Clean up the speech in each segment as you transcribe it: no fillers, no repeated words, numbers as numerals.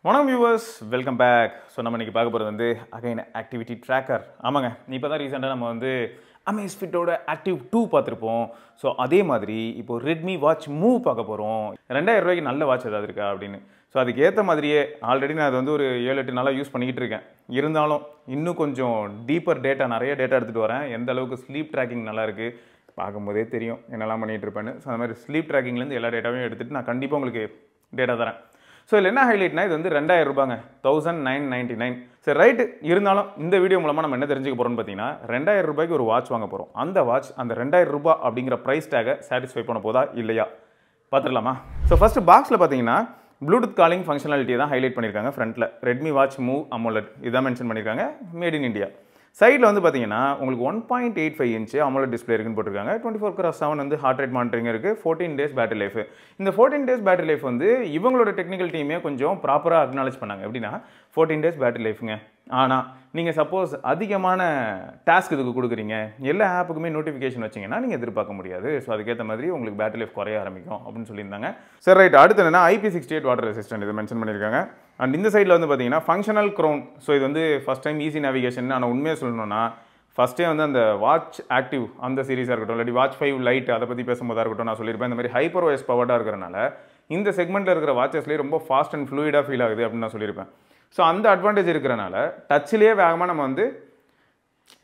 வணக்கம் viewers, welcome back. So நம்ம இன்றைக்கி பார்க்க போகிறது வந்து அகைன் ஆக்டிவிட்டி ட்ராக்கர். ஆமாங்க, இப்போ தான் ரீசெண்டாக நம்ம வந்து அமேஸ்ஃபிட்டோட ஆக்டிவ் 2 பார்த்துருப்போம். ஸோ அதே மாதிரி இப்போது ரெட்மி வாட்ச் மூவ் பார்க்க போகிறோம். 2000 ரூபாய்க்கு நல்ல வாட்ச் ஏதாவது இருக்கா அப்படின்னு. ஸோ அதுக்கு ஏற்ற மாதிரியே ஆல்ரெடி நான் அது வந்து ஒரு 7-8 நாளாக யூஸ் பண்ணிக்கிட்டு இருக்கேன். இருந்தாலும் இன்னும் கொஞ்சம் டீப்பர் டேட்டா, நிறைய டேட்டா எடுத்துகிட்டு வரேன். எந்த அளவுக்கு ஸ்லீப் ட்ராக்கிங் நல்லா இருக்குது பார்க்கும்போதே தெரியும் என்னெல்லாம் பண்ணிகிட்டு இருப்பேன்னு. ஸோ அந்த மாதிரி ஸ்லீப் ட்ராக்கிங்லேருந்து எல்லா டேட்டாவையும் எடுத்துகிட்டு நான் கண்டிப்பாக உங்களுக்கு டேட்டா தரேன். ஸோ இதில் என்ன ஹைலைட்னா, இது வந்து 2000 ரூபாங்க, 1999. சரி ரைட்டு. இருந்தாலும் இந்த வீடியோ மூலமாக நம்ம என்ன தெரிஞ்சுக்க போகிறோம்னு பார்த்தீங்கன்னா, 2000 ரூபாய்க்கு ஒரு வாட்ச் வாங்க போகிறோம். அந்த வாட்ச் அந்த 2000 ரூபாய் அப்படிங்கிற ப்ரைஸ் டேகை சாட்டிஸ்ஃபை பண்ண போதா இல்லையா பார்த்துடலாமா? ஸோ ஃபஸ்ட்டு பாக்ஸில் பார்த்தீங்கன்னா ப்ளூடூத் காலிங் ஃபங்க்ஷனாலிட்டியை தான் ஹைலைட் பண்ணியிருக்காங்க. ஃப்ரண்ட்டில் ரெட்மி வாட்ச் மூவ் AMOLED இதான் மென்ஷன் பண்ணியிருக்காங்க. Made in India. சைடில் வந்து பார்த்தீங்கன்னா உங்களுக்கு 1.85 இன்ச்சு AMOLED டிஸ்பிளே இருக்குன்னு போட்டிருக்காங்க. 24/7 வந்து ஹார்ட் ரேட் மானிட்டரிங் இருக்குது. 14 டேஸ் பேட்டரி லைஃப். இந்த 14 டேஸ் பேட்டரி லைஃப் வந்து இவங்களோட டெக்னிக்கல் டீமே கொஞ்சம் ப்ராப்பராக அக்னாலேஜ் பண்ணாங்க. எப்படின்னா 14 டேஸ் பேட்டரி லைஃப்ங்க. ஆனால் நீங்கள் சப்போஸ் அதிகமான டாஸ்க் இதுக்கு கொடுக்குறீங்க, எல்லா ஆப்புக்குமே நோட்டிஃபிகேஷன் வச்சிங்கன்னா நீங்கள் எதிர்பார்க்க முடியாது. ஸோ அதுக்கேற்ற மாதிரி உங்களுக்கு பேட்டரி லைஃப் குறைய ஆரம்பிக்கும் அப்படின்னு சொல்லியிருந்தாங்க. சரி ரைட். அடுத்து என்னன்னா IP68 வாட்டர் ரெசிஸ்டன்ட் இது மென்ஷன் பண்ணியிருக்காங்க. அண்ட் இந்த சைடில் வந்து பார்த்தீங்கன்னா ஃபங்க்ஷனல் க்ரௌன். ஸோ இது வந்து ஃபஸ்ட் டைம் ஈஸி நேவிகேஷன். ஆனால் உண்மையாக சொல்லணும்னா ஃபஸ்ட்டே வந்து அந்த வாட்ச் ஆக்டிவ் அந்த சீரிஸாக இருக்கட்டும், இல்லாட்டி வாட்ச் 5 லைட் அதை பற்றி பேசும்போதாக இருக்கட்டும், நான் சொல்லியிருப்பேன் இந்த மாதிரி ஹைப்பர் OS பவர்டாக இருக்கிறனால இந்த செக்மெண்ட்டில் இருக்கிற வாட்சஸ்லேயே ரொம்ப ஃபாஸ்ட் அண்ட் ஃப்ளூயிடாக ஃபீல் ஆகுது அப்படின்னு நான் சொல்லியிருப்பேன். ஸோ அந்த அட்வான்டேஜ் இருக்கிறனால டச்சிலேயே வேகமாக நம்ம வந்து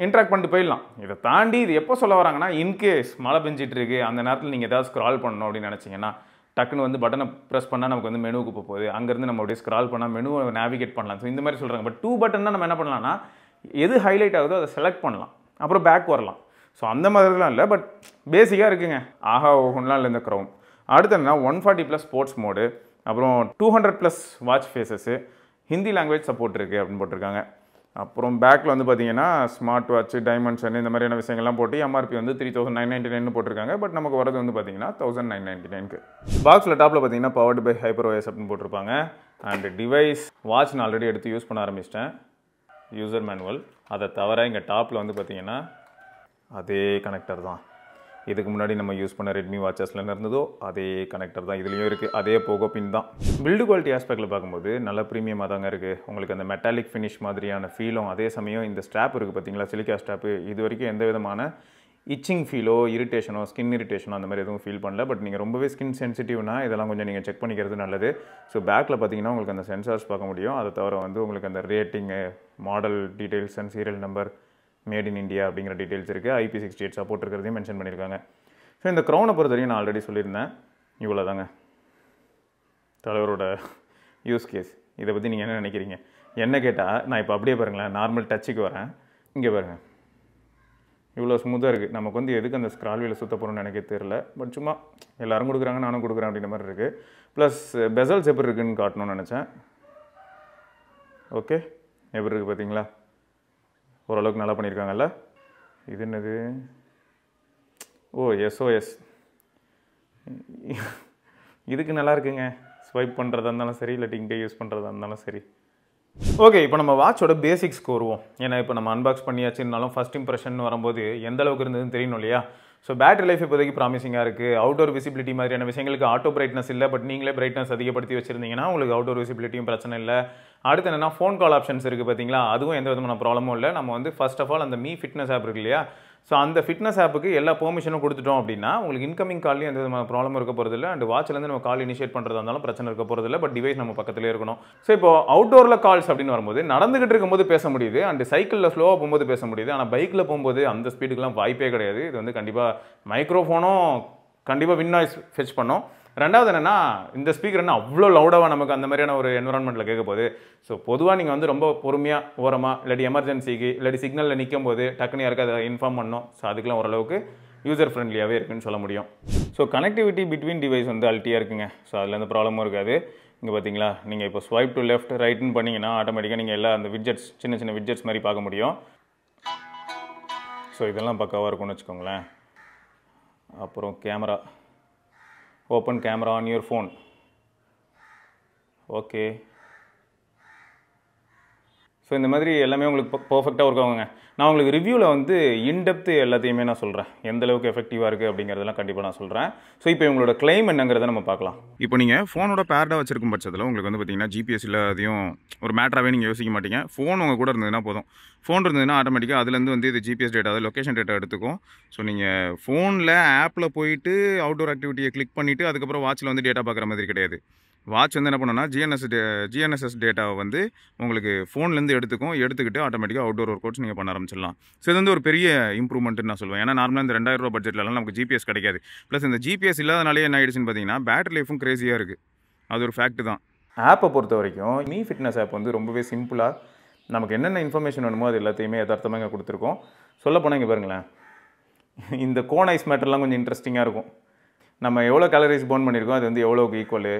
இன்ட்ராக்ட் பண்ணிட்டு போயிடலாம். இதை தாண்டி இது எப்போ சொல்ல வராங்கன்னா, இன்கேஸ் மழை பெஞ்சிட்டு இருக்கு அந்த நேரத்தில் நீங்கள் ஏதாவது ஸ்க்ரால் பண்ணணும் அப்படின்னு நினச்சிங்கன்னா டக்குன்னு வந்து பட்டனை ப்ரெஸ் பண்ணால் நமக்கு வந்து மெனுவுக்கு போகுது. அங்கேருந்து நம்ம அப்படியே ஸ்க்ரால் பண்ணால் மெனுவை நேவிகேட் பண்ணலாம். ஸோ இந்த மாதிரி சொல்கிறாங்க. பட் 2 பட்டன் தான் நம்ம என்ன பண்ணலாம்னா, எது ஹைலைட் ஆகுதோ அதை செலக்ட் பண்ணலாம், அப்புறம் பேக் வரலாம். ஸோ அந்த மாதிரிலாம் இல்லை, பட் பேசிக்காக இருக்குங்க. ஆஹா ஓஹோன்லாம் இல்லை இந்த க்ரௌன். அடுத்து என்ன 140+ ஸ்போர்ட்ஸ் மோடு, அப்புறம் 200+ watch faces, Hindi language support இருக்குது அப்படின்னு போட்டிருக்காங்க. அப்புறம் பேக்கில் வந்து பார்த்தீங்கன்னா ஸ்மார்ட் வாட்ச், டைமென்ஷன் இந்த மாதிரியான விஷயங்கள்லாம் போட்டு MRP வந்து 3999 போட்டிருக்காங்க. பட் நமக்கு வரது வந்து பார்த்தீங்கன்னா 1999க்கு. பாக்ஸில் டாப்பில் பார்த்தீங்கன்னா பவர்டு பை ஹைப்பர் OS அப்படின்னு போட்டிருப்பாங்க. அண்ட் டிவைஸ் வாட்ச் நான் ஆல்ரெடி எடுத்து யூஸ் பண்ண ஆரம்பிச்சிட்டேன். User manual. அதை தவிர இங்கே டாப்பில் வந்து பார்த்தீங்கன்னா அதே கனெக்டர் தான் இதுக்கு முன்னாடி நம்ம யூஸ் பண்ண ரெட்மி வாட்சஸில் இருந்ததோ அதே கனெக்டர் தான் இதுலேயும் இருக்குது. அதே போகோ பின் தான். பில்டு குவாலிட்டி ஆஸ்பெக்டில் பார்க்கும்போது நல்ல ப்ரீமியமாக தாங்க இருக்குது. உங்களுக்கு அந்த மெட்டாலிக் ஃபினிஷ் மாதிரியான ஃபீலும், அதே சமயம் இந்த ஸ்ட்ராப் இருக்குது பார்த்தீங்களா, சிலிக்கா ஸ்ட்ராப்பு, இது வரைக்கும் எந்த விதமான இச்சிங் ஃபீலோ, இரிட்டேஷனோ, ஸ்கின் இரிட்டேஷனோ அந்த மாதிரி எதுவும் ஃபீல் பண்ணல. பட் நீங்கள் ரொம்பவே ஸ்கின் சென்சிட்டிவ்னா இதெல்லாம் கொஞ்சம் நீங்கள் செக் பண்ணிக்கிறது நல்லது. ஸோ பேக்கில் பார்த்தீங்கன்னா உங்களுக்கு அந்த சென்சார்ஸ் பார்க்க முடியும். அதை தவிர வந்து உங்களுக்கு அந்த rating, model details and serial number, made in India அப்படிங்கிற டீட்டெயில்ஸ் இருக்குது. IP68 சப்போர்ட் இருக்கிறதையும் மென்ஷன் பண்ணியிருக்காங்க. ஸோ இந்த க்ரௌனை பொறுத்தவரையும் நான் ஆல்ரெடி சொல்லியிருந்தேன். இவ்வளோ தாங்க தலைவரோட யூஸ் கேஸ். இதை பற்றி நீங்கள் என்ன நினைக்கிறீங்க? என்ன கேட்டால் நான் இப்போ அப்படியே பாருங்களேன், நார்மல் டச்சுக்கு வரேன். இங்கே பாருங்கள், இவ்வளோ ஸ்மூத்தாக இருக்குது. நமக்கு வந்து எதுக்கு அந்த ஸ்க்ரால் வீலை சுத்த போகிறோம்னு எனக்கே தெரியல. பட் சும்மா எல்லோரும் கொடுக்குறாங்க, நானும் கொடுக்குறேன் அப்படின்ற மாதிரி இருக்குது. ப்ளஸ் பெசல்ஸ் எப்படி இருக்குதுன்னு காட்டணும்னு நினச்சேன். ஓகே, எப்படி இருக்குது பார்த்தீங்களா? ஓரளவுக்கு நல்லா பண்ணியிருக்காங்கல்ல. இது என்னது? ஓ, SOS. இதுக்கு நல்லா இருக்குங்க. ஸ்வைப் பண்ணுறதா இருந்தாலும் சரி, இல்லாட்டி இங்கே யூஸ் பண்ணுறதா இருந்தாலும் சரி. ஓகே, இப்போ நம்ம வாட்சோட பேசிக்ஸ்க்கு வருவோம். ஏன்னா இப்போ நம்ம அன்பாக்ஸ் பண்ணியாச்சுன்னாலும் ஃபஸ்ட் இம்ப்ரெஷன் வரும்போது எந்த அளவுக்கு இருந்ததுன்னு தெரியணும் இல்லையா? ஸோ பேட்டரி லைஃப் இப்போதைக்கு ப்ராமிசிங்காக இருக்குது. அவுட்டோர் விசிபிலிட்டி மாதிரியான விஷயங்களுக்கு ஆட்டோ பிரைட்னஸ் இல்லை. பட் நீங்களே பிரைட்னஸ் அதிகப்படுத்தி வச்சுருந்தீங்கன்னா உங்களுக்கு அவுட்டோர் விசிபிலிட்டியும் பிரச்சனை இல்லை. அடுத்து என்னென்னா ஃபோன் கால் ஆப்ஷன்ஸ் இருக்குது பார்த்தீங்களா, அதுவும் எந்த விதமான ப்ராப்ளமும் இல்லை. நம்ம வந்து ஃபர்ஸ்ட் ஆஃப் ஆல் அந்த மீ ஃபிட்னஸ் ஆப் இருக்கு இல்லையா, ஸோ அந்த ஃபிட்னஸ் ஆப்புக்கு எல்லா பெர்மிஷனும் கொடுத்துட்டோம் அப்படின்னா உங்களுக்கு இன்கமிங் கால்லையும் எந்த விதமான ப்ராப்ளமும் இருக்க போகிறதில்ல. அண்ட் வாட்சிலேருந்து நம்ம கால் இனிஷியேட் பண்ணுறதா இருந்தாலும் பிரச்சனை இருக்க போகிறதில்ல. பட் டிவைஸ் நம்ம பக்கத்துலேயே இருக்கணும். ஸோ இப்போ அவுட்டோரில் கால்ஸ் அப்படின்னு வரும்போது நடந்துகிட்டு இருக்கும்போது பேச முடியுது, அண்ட் சைக்கிளில் ஸ்லோவாக போகும்போது பேச முடியுது. ஆனால் பைக்கில் போகும்போது அந்த ஸ்பீடுக்கெலாம் வாய்ப்பே கிடையாது. இது வந்து கண்டிப்பாக மைக்ரோஃபோனும் கண்டிப்பாக வின் நாய்ஸ் ஃபெச் பண்ணோம். ரெண்டாவது என்னென்னா, இந்த ஸ்பீக்கர் என்ன அவ்வளோ லவுடாக நமக்கு அந்த மாதிரியான ஒரு என்வரான்மெண்ட்டில் கேட்க போகுது. ஸோ பொதுவாக நீங்கள் வந்து ரொம்ப பொறுமையாக ஓரமாக, இல்லாட்டி எமர்ஜென்சிக்கு, இல்லாட்டி சிக்னலில் நிற்கும் போது டக்குன்னு யாருக்கு அதை இன்ஃபார்ம் பண்ணணும். ஸோ அதுக்கெலாம் ஓரளவுக்கு யூசர் ஃப்ரெண்ட்லியாகவே இருக்குன்னு சொல்ல முடியும். ஸோ கனெக்டிவிட்டி பிட்வீன் டிவைஸ் வந்து அல்ட்டியாக இருக்குங்க. ஸோ அதில் எந்த ப்ராப்ளமும் இருக்காது. இங்கே பார்த்தீங்களா, நீங்கள் இப்போ ஸ்வைப் டு லெஃப்ட் ரைட்னு பண்ணிங்கன்னா ஆட்டோமேட்டிக்காக நீங்கள் எல்லா அந்த விட்ஜெட்ஸ், சின்ன சின்ன விட்ஜெட்ஸ் மாதிரி பார்க்க முடியும். ஸோ இதெல்லாம் பக்காவாக இருக்கும்னு வச்சுக்கோங்களேன். அப்புறம் camera, open camera on your phone. Okay, so இந்த மாதிரி எல்லாமே உங்களுக்கு பர்ஃபெக்டாக ஒர்க் ஆகுங்க. நான் உங்களுக்கு ரிவ்யூவில் வந்து இன்டெப்த் எல்லாத்தையுமே நான் சொல்கிறேன், எந்த அளவுக்கு எஃபெக்டிவாக இருக்குது அப்படிங்கிறதெல்லாம் கண்டிப்பாக நான் சொல்கிறேன். ஸோ இப்போ உங்களோட கிளைம் என்னங்கிறத நம்ம பார்க்கலாம். இப்போ நீங்கள் ஃபோனோட பேர்டாக வச்சிருக்கும் பட்சத்தில் உங்களுக்கு வந்து பார்த்தீங்கன்னா ஜிபிஎஸ் இல்லாதையும் ஒரு மேட்டராகவே நீங்கள் யோசிக்க மாட்டீங்க. ஃபோன் உங்கள் கூட இருந்ததுன்னா போதும். ஃபோன் இருந்ததுன்னா ஆட்டோமேட்டிக்காக அதுலேருந்து வந்து இது ஜிபிஎஸ் டேட்டா, அதாவது லொக்கேஷன் டேட்டா எடுத்துக்கும். ஸோ நீங்கள் ஃபோனில் ஆப்பில் போயிட்டு அவுட்டோர் ஆக்டிவிட்டியை கிளிக் பண்ணிவிட்டு அதுக்கப்புறம் வாட்சில் வந்து டேட்டா பார்க்குற மாதிரி கிடையாது. வாட்ச் வந்து என்ன பண்ணோன்னா ஜிஎன்எஸ்எஸ் டேட்டாவை வந்து உங்களுக்கு ஃபோன்லேருந்து எடுத்துக்கிட்டு ஆட்டோமேட்டிக்காக அவுட்டோர் ஒர்க் அவுட்ஸ் நீங்கள் பண்ண ஆரம்பிச்சிடலாம். ஸோ இது வந்து ஒரு பெரிய இம்ப்ரூவ்மெண்ட்னு நான் சொல்லுவேன். ஏன்னா நார்மலாக இந்த 2000 ரூபா பட்ஜெட்லலாம் நமக்கு ஜிபிஎஸ் கிடைக்காது. ப்ளஸ் இந்த ஜிபிஎஸ் இல்லாதனாலே என்ன ஆயிடுச்சுன்னு பார்த்தீங்கன்னா பேட்டரி லைஃபும் கிரேசியாக இருக்குது. அது ஒரு ஃபேக்ட் தான். ஆப்பை பொறுத்த வரைக்கும் மீ ஃபிட்னஸ் ஆப் வந்து ரொம்பவே சிம்பிளாக நமக்கு என்னென்ன இன்ஃபர்மேஷன் வேணுமோ அது எல்லாத்தையுமே யதார்த்தமாக இங்கே கொடுத்துருக்கோம். சொல்லப்போனால் இங்கே பாருங்களேன், இந்த கோன் ஐஸ் மேட்டர்லாம் கொஞ்சம் இன்ட்ரெஸ்டிங்காக இருக்கும். நம்ம எவ்வளோ கேலரிஸ் பர்ன் பண்ணியிருக்கோம், அது வந்து எவ்வளோக்கு ஈக்குவலு,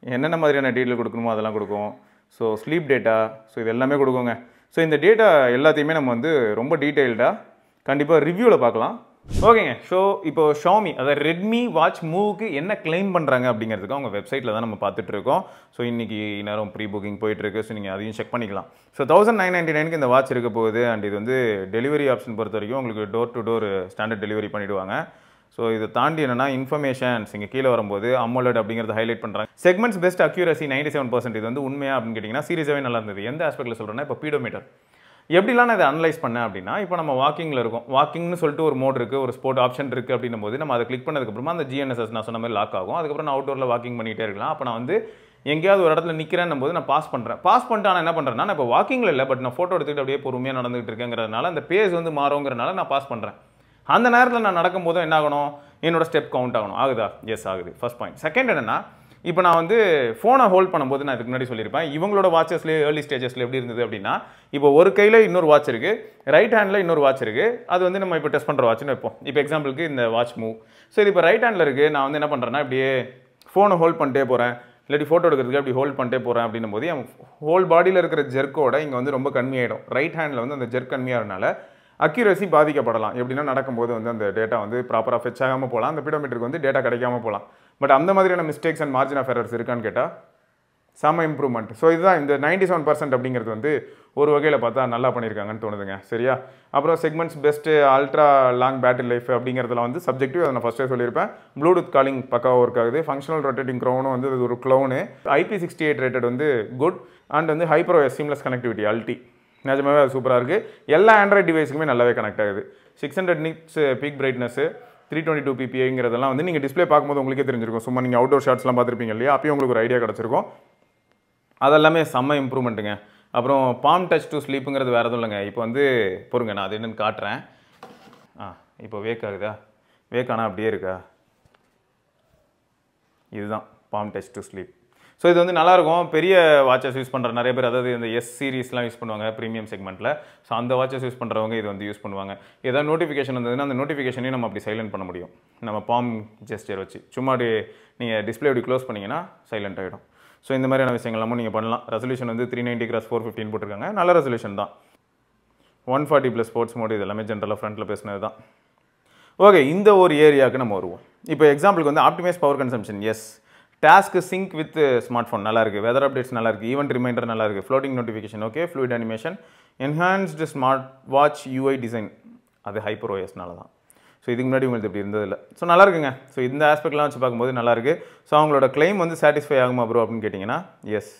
என்னென்ன மாதிரியான டீட்டெயில் கொடுக்கணுமோ அதெல்லாம் கொடுக்கும். ஸோ ஸ்லீப் டேட்டா, ஸோ இது எல்லாமே கொடுக்குங்க. ஸோ இந்த டேட்டா எல்லாத்தையுமே நம்ம வந்து ரொம்ப டீட்டெயில்டாக கண்டிப்பாக ரிவ்யூவில் பார்க்கலாம். ஓகேங்க. ஸோ இப்போ ஷாமி, அதாவது ரெட்மி வாட்ச் மூவுக்கு என்ன கிளைம் பண்ணுறாங்க அப்படிங்கிறதுக்கு அவங்க வெப்சைட்டில் தான் நம்ம பார்த்துட்டு இருக்கோம். ஸோ இன்றைக்கி நேரம் ப்ரீ புக்கிங் போயிட்டுருக்கு. ஸோ நீங்கள் அதையும் செக் பண்ணிக்கலாம். ஸோ 1999 இந்த வாட்ச் இருக்க போகுது. அண்ட் இது வந்து டெலிவரி ஆப்ஷன் பொறுத்த வரைக்கும் உங்களுக்கு door to door standard delivery பண்ணிவிடுவாங்க. ஸோ இதை தாண்டி என்னென்னா இன்ஃபர்மேஷன்ஸ் இங்கே கீழே வரும்போது AMOLED அப்படிங்கிறத ஹைலைட் பண்ணுறாங்க. Segments best accuracy 97%. இது வந்து உண்மையாக அப்படின்னு கேட்டிங்கன்னா சீரியஸாகவே நல்லா இருந்தது. எந்த ஆஸ்பெக்டில் சொல்கிறேன்னா, இப்போ பீடோமீட்டர் எப்படிலாம் நான் இதை அனலைஸ் பண்ணேன் அப்படின்னா, இப்போ நம்ம வாக்கிங்கில் இருக்கோம். வாக்கிங்னு சொல்லிட்டு ஒரு மோட் இருக்குது, ஒரு ஸ்போர்ட் ஆப்ஷன் இருக்குது அப்படின்னும் போது நம்ம அதை கிளிக் பண்ணதுக்கப்புறமா அந்த ஜிஎன்எஸ்எஸ் நான் சொன்ன மாதிரி லாக் ஆகும். அதுக்கப்புறம் நான் அவுட்டோரில் வாக்கிங் பண்ணிகிட்டே இருக்கலாம். அப்போ நான் வந்து எங்கேயாவது ஒரு இடத்துல நிற்கிறேன்னும் போது நான் பாஸ் பண்ணிட்டு ஆனால் என்ன பண்ணுறேன்னா, நான் இப்போ வாக்கிங்கில் இல்லை, பட் நான் ஃபோட்டோ எடுத்துக்கிட்டு அப்படியே பொறுமையாக நடந்துகிட்டு இருக்கேங்கிறதுனால அந்த பேஸ் வந்து மாறுங்கிறதுனால நான் பாஸ் பண்ணுறேன். அந்த நேரத்தில் நான் நடக்கும்போது என்ன ஆகணும், என்னோட ஸ்டெப் கவுண்ட் ஆகணும். ஆகுதா? எஸ் ஆகுது. First point. செகண்ட் என்னென்னா, இப்போ நான் வந்து ஃபோனை ஹோல்ட் பண்ணும்போது நான் இதுக்கு முன்னாடி சொல்லியிருப்பேன், இவங்களோட வாட்சஸ்லேயே ஏர்லி ஸ்டேஜஸில் எப்படி இருந்தது அப்படின்னா, இப்போ ஒரு கையில் இன்னொரு வாட்ச் இருக்குது, ரைட் ஹேண்டில் இன்னொரு வாட்ச் இருக்குது. அது வந்து நம்ம இப்போ டெஸ்ட் பண்ணுற வாட்ச்னு வைப்போம். இப்போ எக்ஸாம்பிளுக்கு இந்த வாட்ச் மூவ். ஸோ இது இப்போ ரைட் ஹேண்டில் இருக்குது. நான் வந்து என்ன பண்ணுறேன்னா, இப்படியே ஃபோனை ஹோல்ட் பண்ணிட்டே போகிறேன், இல்லாட்டி ஃபோட்டோ எடுக்கிறதுக்கு அப்படி ஹோல்ட் பண்ணிட்டே போகிறேன் அப்படின்னும் போது என் ஹோல் பாடியில் இருக்கிற ஜெர்க்கோட இங்கே வந்து ரொம்ப கம்மியாயிடும். ரைட் ஹேண்டில் வந்து அந்த ஜெர்க் கம்மியாகிறதுனால அக்யூரசி பாதிக்கப்படலாம். எப்படின்னா நடக்கும்போது வந்து அந்த டேட்டா வந்து ப்ராப்பராக ஃபெச் ஆகாமல் போகலாம், அந்த பீடோமீட்டருக்கு வந்து டேட்டா கிடைக்காம போகலாம். பட் அந்த மாதிரியான mistakes and margin of errors இருக்கான்னு கேட்டால் செம இம்ப்ரூவ்மெண்ட். ஸோ இதுதான் இந்த 97% அப்படிங்கிறது வந்து ஒரு வகையில் பார்த்தா நல்லா பண்ணியிருக்காங்கன்னு தோணுதுங்க. சரியா? அப்புறம் segments best ultra long battery life அப்படிங்கிறதுல வந்து சப்ஜெக்டிவ், அதை நான் ஃபஸ்ட்டே சொல்லியிருப்பேன். ப்ளூடூத் காலிங் பக்காவாக ஒர்க் ஆகுது. ஃபங்க்ஷனல் ரொட்டேட்டிங் க்ரௌனும் வந்து இது ஒரு க்ளவுனு. IP68 ரேட்டட் வந்து குட். அண்ட் வந்து HyperOS சீம்லெஸ் கனெக்டிவிட்டி அல்டி, நிஜமாவே அது சூப்பராக இருக்குது. எல்லா ஆண்ட்ராய்ட் டிவைஸுக்குமே நல்லாவே கனெக்ட் ஆகுது. 600 nits பீக் பிரைட்னஸ், 322 ppiங்கிறதெல்லாம் வந்து நீங்கள் டிஸ்பிளே பார்க்கும்போது உங்களுக்கே தெரிஞ்சிருக்கும். சும்மா நீங்கள் அவுட்டோர் ஷாட்ஸ்லாம் பார்த்துருப்பீங்க இல்லையா, அப்பயும் உங்களுக்கு ஒரு ஐடியா கிடச்சிருக்கும். அதெல்லாமே செம்ம இம்ப்ரூவ்மெண்ட்டுங்க. அப்புறம் பாம் டச் டு ஸ்லீப்புங்கிறது வேறு எதுவும் இல்லைங்க. இப்போ வந்து பொறுங்க, நான் அது என்னென்னு காட்டுறேன். இப்போ வேக் ஆகுதா? வேக் ஆனால் அப்படியே இருக்கா? இதுதான் palm touch to sleep. So இது வந்து நல்லாயிருக்கும். பெரிய வாட்சஸ் யூஸ் பண்ணுற நிறைய பேர், அதாவது இந்த எஸ் சீரீஸ்லாம் யூஸ் பண்ணுவாங்க ப்ரீமியம் செக்மெண்ட்டில். ஸோ அந்த வாட்சஸ் யூஸ் பண்ணுறவங்க இது வந்து யூஸ் பண்ணுவாங்க. ஏதாவது நோட்டிஃபிகேஷன் வந்ததுன்னா அந்த நோட்டிஃபிகேஷனையும் நம்ம அப்படி சைலண்ட் பண்ண முடியும், நம்ம பாம் ஜெஸ்டர் வச்சு. சும்மா அப்படி நீங்கள் டிஸ்பிளே அப்படி க்ளோஸ் பண்ணிங்கன்னா சைலண்ட் ஆகிடும். ஸோ இந்த மாதிரியான விஷயங்கள்லாமும் நீங்கள் பண்ணலாம். ரெசல்யூஷன் வந்து 390x415 போட்டிருக்காங்க. நல்ல ரெசல்யூஷன் தான். 140+ ஸ்போர்ட்ஸ் மோட், இது எல்லாமே ஜென்ரலாக ஃப்ரண்ட்டில் பேசினது தான். ஓகே, இந்த ஒரு ஏரியாவுக்கு நம்ம வருவோம். இப்போ எக்ஸாம்பிளுக்கு வந்து optimise power consumption. Yes. Task sync with smartphone நல்லா இருக்குது. வெதர் அப்டேட்ஸ் நல்லா இருக்குது. ஈவெண்ட் ரிமைண்டர் நல்லா இருக்குது. Floating notification okay. Fluid animation, enhanced smart watch UI design, அது HyperOSனால தான். ஸோ இதுக்கு முன்னாடி உங்களுக்கு இப்படி இருந்ததில்லை. ஸோ நல்லா இருக்குங்க. ஸோ இந்த ஆஸ்பெக்ட்லாம் வச்சு பார்க்கும்போது நல்லாயிருக்கு. ஸோ அவங்களோட கிளைம் வந்து சாட்டிஸ்ஃபை ஆகுமா ப்ரோ அப்படின்னு கேட்டிங்கன்னா, எஸ்,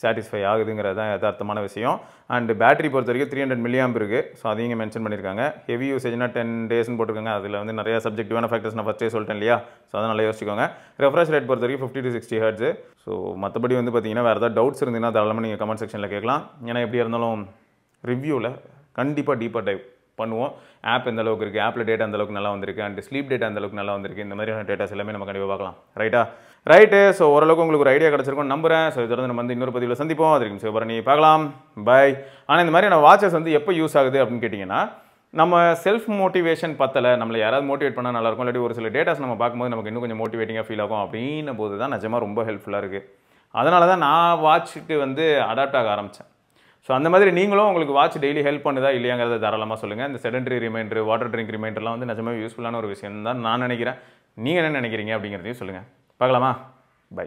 சாட்டிஸ்ஃபை ஆகுதுங்கிறது தான் யதார்த்தமான விஷயம். அண்ட் பேட்டரி பொறுத்த வரைக்கும் 300 mAh இருக்குது. ஸோ அதையும் இங்கே மென்ஷன் பண்ணியிருக்காங்க. ஹெவி யூசேஜ்னா 10 daysன்னு போட்டிருக்காங்க. அதில் வந்து நிறைய சப்ஜெக்டிவான ஃபேக்டர்ஸ் நான் ஃபஸ்ட்டே சொல்லிட்டேன் இல்லையா. ஸோ அதை நல்லா யோசிச்சுக்கோங்க. ரெஃப்ரெஷ் ரேட் பொறுத்த வரைக்கும் 50 to 60 Hz. ஸோ மற்றபடி வந்து பார்த்தீங்கன்னா வேறு ஏதாவது டவுட்ஸ் இருந்ததுன்னா தாராளமாக நீங்கள் கமெண்ட் செக்ஷனில் கேட்கலாம். ஏன்னா எப்படியா இருந்தாலும் ரிவ்யூவில் கண்டிப்பாக டீப்பர் டைவ் பண்ணுவோம். ஆப் எந்த அளவுக்கு இருக்குது, ஆப்பில் டேட்டா அந்த அளவுக்கு நல்லா வந்திருக்கு, அண்ட் ஸ்லீப் டேட்டா அந்த அளவுக்கு நல்லா வந்திருக்கு, இந்த மாதிரியான டேட்டாஸ் எல்லாமே நம்ம கண்டிப்பாக பார்க்கலாம். ரைட்டு. ஸோ ஓரளவுக்கு உங்களுக்கு ஒரு ஐடியா கிடச்சிருக்கும் நம்புறேன். ஸோ தொடர்ந்து நம்ம வந்து இன்னொரு பதிவில் சந்திப்போம். அதுக்கு சிவபரணி பார்க்கலாம். பை. ஆனால் இந்த மாதிரியான வாட்சஸ் வந்து எப்போ யூஸ் ஆகுது அப்படின்னு கேட்டிங்கன்னா, நம்ம செல்ஃப் மோட்டிவேஷன் பத்தலை, நம்மளை யாராவது மோட்டிவேட் பண்ணால் நல்லாயிருக்கும், இல்லாட்டி ஒரு சில டேட்டாஸ் நம்ம பார்க்கும்போது நமக்கு இன்னும் கொஞ்சம் மோட்டிவேட்டிங்காக ஃபீல் ஆகும் அப்படின்ன போது தான் நிஜமாக ரொம்ப ஹெல்ப்ஃபுல்லாக இருக்குது. அதனால தான் நான் வாட்சுக்கு வந்து அடாப்ட் ஆக ஆரம்பித்தேன். ஸோ அந்த மாதிரி நீங்களும் உங்களுக்கு வாட்ச் டெய்லி ஹெல்ப் பண்ணுதா இல்லையாங்கிறத தாராளமாக சொல்லுங்கள். இந்த செடன்ட்ரி ரிமைண்டர், வாட்டர் ட்ரிங்க் ரிமைண்டர்லாம் வந்து நிஜமாக யூஸ்ஃபுல்லான ஒரு விஷயம் தான் நான் நினைக்கிறேன். நீங்கள் என்ன நினைக்கிறீங்க அப்படிங்கிறதையும் சொல்லுங்கள். பார்க்கலாமா? பை.